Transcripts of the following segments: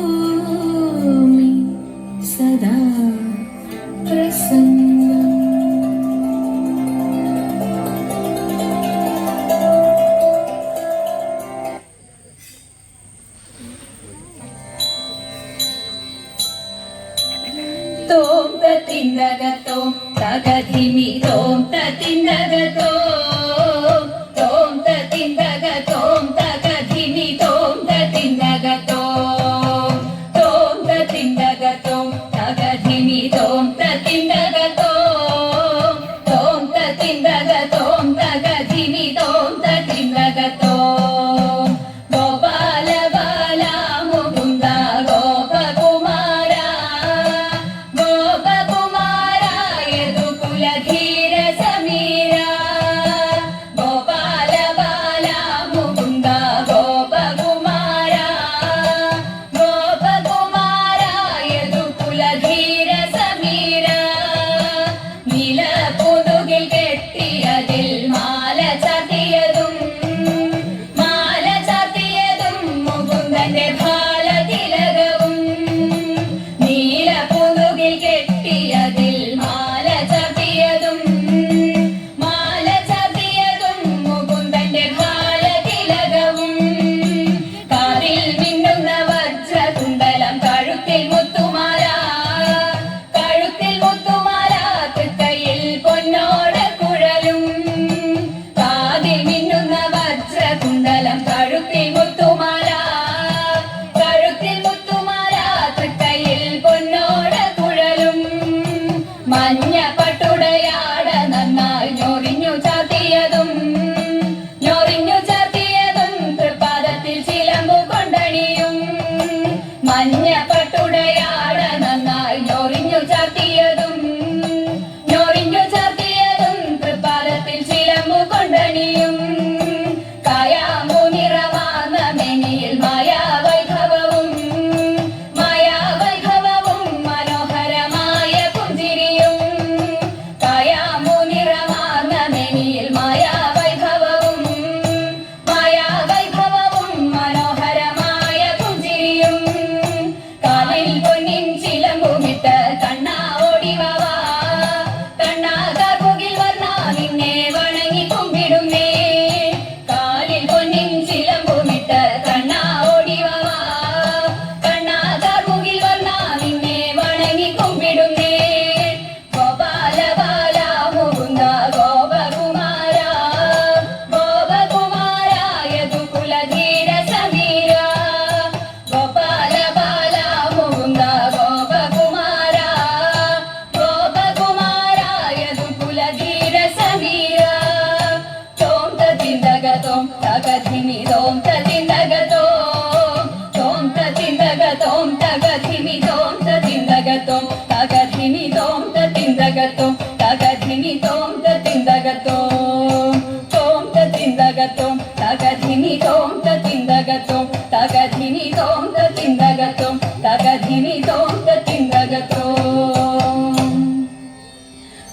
नौमि सदा प्रसन्नम् तों ततिन्दगतों तगधिमि तों ततिन्दगतों तों ततिन्दगतों तगधिमि तों ततिन्दगतों तों ततिन्दगतों तगधिमि तों ततिन्दगतों तों ततिन्दगतों तगधिमि तों ततिन्दगतों गोपाल बाला मुकुन्द गोपकुमारा गोपकुमारा यदुकुलधीर समीरा गोपाल बाला मुकुन्द गोपकुमारा गोपकुमारा यदुकुलधीर समीरा നീലപ്പൂതുകിൽ കെട്ടിയതിൽ മാല ചാർത്തിയതും മുകുന്ദന്റെ ഭാലതിലകവും നീലപ്പൂതുകിൽ കെട്ടിയതിൽ മാല ചാർത്തിയതും മുകുന്ദന്റെ ഭാലതിലകവും കാതിൽ മിന്നുന്ന വജ്രകുണ്ടലം കഴുത്തിൽ മുത്തുമാല തൃക്കൈയിൽ പൊന്നോട കുഴലും കാതിൽ മിന്നുന്ന വജ്രകുണ്ടലം കഴുത്തിൽ മുത്തുമാല തൃക്കൈയിൽ പൊന്നോട കുഴലും മഞ്ഞ പട്ടുടയാട നന്നായി ഞൊറിഞ്ഞു ചാർത്തിയതും തൃപ്പാദത്തിൽ ചിലമ്പു കൊണ്ടണിയും മഞ്ഞ പട്ടുടയാട നന്നായി ഞൊറിഞ്ഞു ചാർത്തിയതും തൃപ്പാദത്തിൽ ചിലമ്പു കൊണ്ടണിയും കായാമ്പു നിറമാർന്ന മെനിയിൽ മായാവൈഭവവും മനോഹരമായ പുഞ്ചിരിയും കായാമ്പു നിറമാർന്ന മെനിയിൽ മായാവൈഭവവും മനോഹരമായ പുഞ്ചിരിയും കാലിൽ പൊന്നിൻ ചിലമ്പുമിട്ട് കണ്ണാ ഓടിവാവാ കണ്ണാകാർമുകിൽ വർണ്ണ നിന്നെ വണങ്ങി കുമ്പിടുന്നേ കാലിൽ പൊന്നിൻ ചിലമ്പുമിട്ട് കണ്ണാ ഓടിവാവാ കണ്ണാകാർമുകിൽ വർണ്ണ നിന്നെ വണങ്ങി കുമ്പിടുന്നേ ഗോപാല ബാല മുകുന്ദ ഗോപകുമാര യദുകുലധീര സമീര ഗോപാല ബാല മുകുന്ദ ഗോപകുമാര യദുകുലധീര സമീര തോം തതിन्दഗതോം തഗധിമി തോം തതിन्दഗതോം തോം തതിन्दഗതോം തഗധിമി തോം തതിन्दഗതോം തഗധിമി തോം തതിन्दഗതോം തഗധിമി തോം തതിन्दഗതോം തോം തതിन्दഗതോം തഗധിമി തോം തതിन्दഗതോം തഗധിമി തോം തതിन्दഗതോം തഗധിമി തോം തതിन्दഗതോം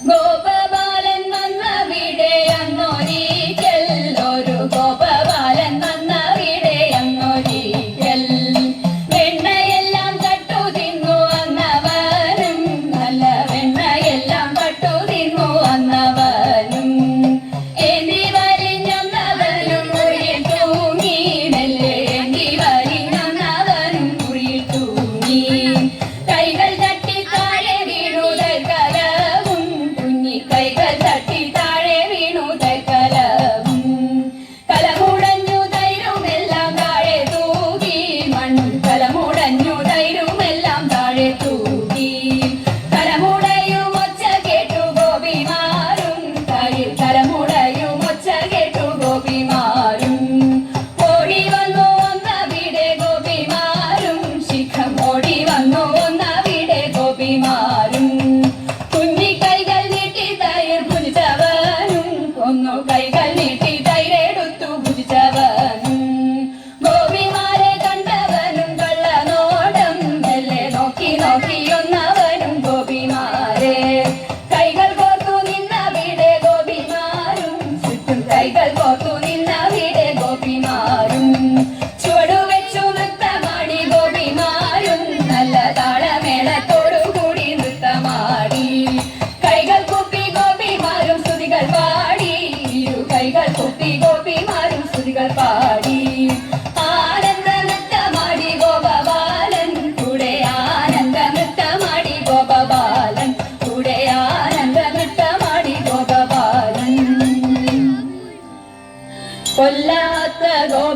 ഗോപബാലൻ വന്നവിടെ അന്നൊരിക്കൽ ഒരു ഗോപബാലൻ വന്നവിടെ അന്നൊരിക്കൽ വെണ്ണയെല്ലാം കട്ടു തിന്നു അന്നവനും നല്ല വെണ്ണയെല്ലാം കട്ടു തിന്നു അന്നവനും ഏന്തി വലിഞ്ഞൊന്നവനും മുറിയിൽ തൂങ്ങി മെല്ലെ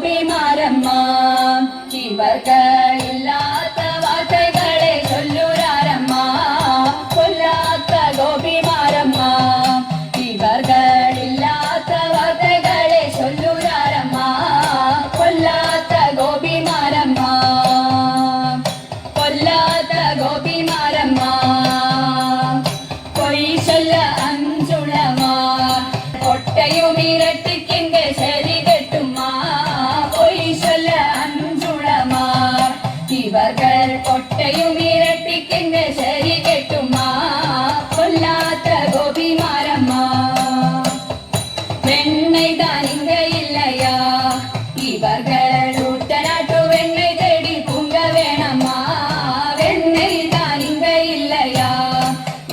ഗോപിമാരമ്മ ഇവർക്കില്ലാത്ത വാർത്തകളെ ചൊല്ലുരാരമ്മ കൊല്ലാത്ത ഗോപിമാരമ്മ ഇവർക്കില്ലാത്ത വാർത്തകളെ ചൊല്ലുരാരമ്മ കൊല്ലാത്ത ഗോപിമാരമ്മ കൊല്ലാത്ത ഗോപിമാരമ്മ പൊയ് ചൊല്ല അഞ്ചുളമ കൊട്ടയുമിരട്ടിക്കിന്റെ ശരി കെട്ടുമ്മ പൊയ് ചൊല്ല അഞ്ചുളമ ഇവർകൾ കൊട്ടയുമിരട്ടിക്കിന്റെ ശരി കെട്ടുമ്മ കൊല്ലാത്ത ഗോപിമാരമ്മ വെണ്ണൈതാനിങ്കയില്ലയാ ഇവർകൾ ഊട്ടനാട്ടു വെണ്ണை തേടി പൂങ്ക വേണമ്മ വെണ്ണൈതാനിങ്കയില്ലയാ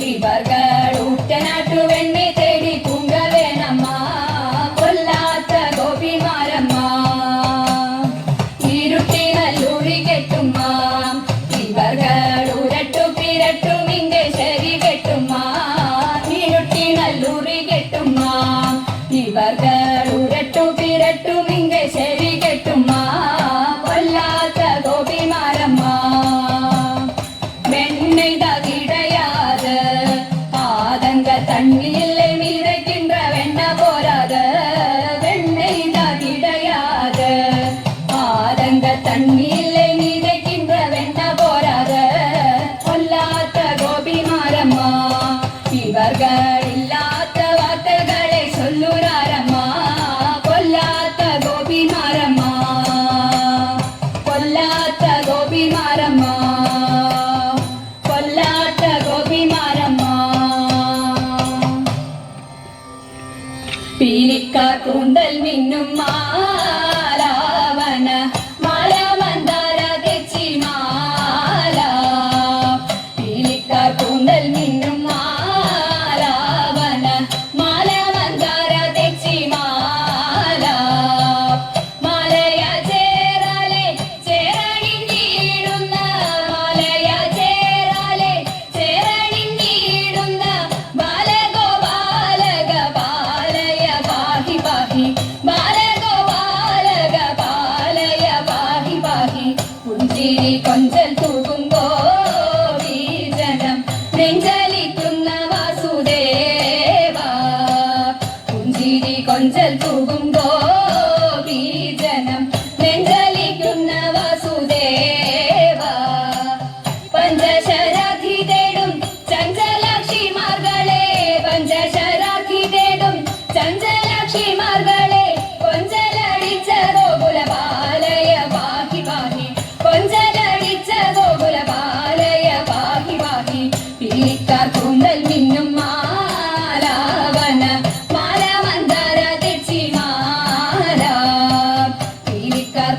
ഇവർകൾ ഊട്ടനാട്ടു വെണ്ണை തേടി പൂങ്ക വേണമ്മ കൊല്ലാത്ത ഗോപിമാരമ്മ ഇരുട്ടി നല്ലൂരി കെട്ടുമ്മ ഇവർകൾ ഉരട്ടു പിരട്ടു മിന്റെ ശരി കെട്ടുമ്മ ഇരുട്ടി നല്ലൂരി കെട്ടുമ്മ ഇവർകൾ ഉരട്ടു പിരട്ടു മിന്റെ ശരി കെട്ടുമ്മ കൊല്ലാത്ത ഗോപിമാരമ്മ வெண்ணைதா கிடையாது ஆதங்க தண்ணியில்லை மிதக்கின்ற வெண்ண போராத வெண்ணைதா கிடையாது ஆதங்க தண்ணியில்லை மிதக்கின்ற வெண்ண போராத கொல்லாத்த கோபிமாரம்மா இவர்கள் இல்லாத வார்த்தைகளை சொல்லுறாரம்மா கொல்லாத்த கோபிமாரம்மா கொல்லாத்த கோபிமாரம்மா കൊല്ലാത്ത ഗോപിമാരമ്മ പീലിക്കാർ കൂന്തൽ മിന്നും മാലാവന മാല മന്ദാര തെച്ചി മാല പീലിക്കാർ കൂന്തൽ മിന്നും മാലാവന മാല മന്ദാര തെച്ചി മാല മാലയ ചേരാലെ ചേരണിഞ്ഞിടുന്ന മാലയ ചേരാലെ ചേരണിഞ്ഞിടുന്ന ബാലഗോപാലക ബാലയ പാഹി പാഹി ബാലഗോപാലക ബാലയ പാഹി പാഹി പുഞ്ചിരി കൊഞ്ചൽ തൂകുമ്പോ ജനം നെഞ്ചലിക്കുന്ന വാസുദേവ പുഞ്ചിരി കൊഞ്ചൽ തൂകുമ്പോ ജനം നെഞ്ചലിക്കുന്ന വാസുദേവ പഞ്ചശരാധി തേടും ചഞ്ചലാക്ഷിമാർകളെ പഞ്ചശരാധി തേടും ചഞ്ചലാക്ഷിമാർകളെ കൊഞ്ചലടിച്ച ഗോകുല ബാലയ പാഹി പാഹി കൊഞ്ചലടിച്ച ഗോകുല ബാലയ പാഹി പാഹി പീലിക്കാർ കൂന്തൽ മിന്നും മാലാവന മാല മന്ദാര തെച്ചി മാല പീലിക്കാർ